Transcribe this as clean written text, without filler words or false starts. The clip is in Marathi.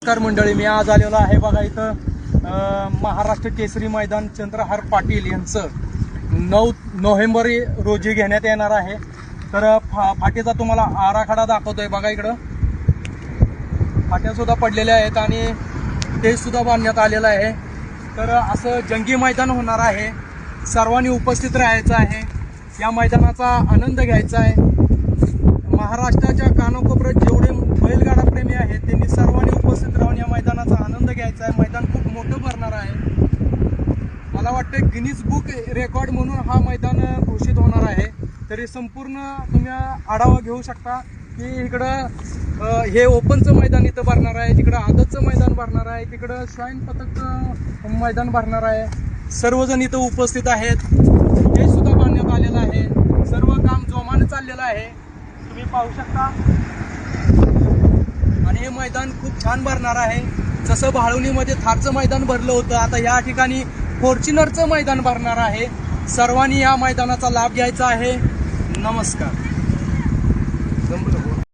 नमस्कार मंडळी, मी आज आलेलो आहे बघा इथं महाराष्ट्र केसरी मैदान चंद्रहार पाटील यांचं 9 नोव्हेंबर रोजी घेण्यात येणार आहे. तर फाटीचा तुम्हाला आराखडा दाखवतोय बघा. इकडं फाट्या सुद्धा पडलेल्या आहेत आणि ते सुद्धा बांधण्यात आलेलं आहे. तर असं जंगी मैदान होणार आहे. सर्वांनी उपस्थित राहायचं आहे, या मैदानाचा आनंद घ्यायचा आहे. महाराष्ट्राच्या कानाकोपऱ्यात जेवढे बैलगाडा प्रेमी आहेत त्यांनी सर्वांनी उपस्थित राहून या मैदानाचा आनंद घ्यायचा आहे. मैदान खूप मोठं भरणार आहे. मला वाटतं गिनीज बुक रेकॉर्ड म्हणून हा मैदान घोषित होणार आहे. तरी संपूर्ण तुम्ही आढावा घेऊ शकता की इकडं हे ओपनचं मैदान इथं भरणार आहे, तिकडं आदतचं मैदान भरणार आहे, तिकडं श्वाईन पथकचं मैदान भरणार आहे. सर्वजण इथं उपस्थित आहेत. हे सुद्धा बांधण्यात आलेलं आहे. सर्व काम जोमाने चाललेलं आहे, तुम्ही पाहू शकता. आणि हे मैदान खूप छान भरणार आहे. जसं भाळवणीमध्ये थारचं मैदान भरलं होतं, आता या ठिकाणी फॉर्च्युनरचं मैदान भरणार आहे. सर्वांनी या मैदानाचा लाभ घ्यायचा आहे. नमस्कार.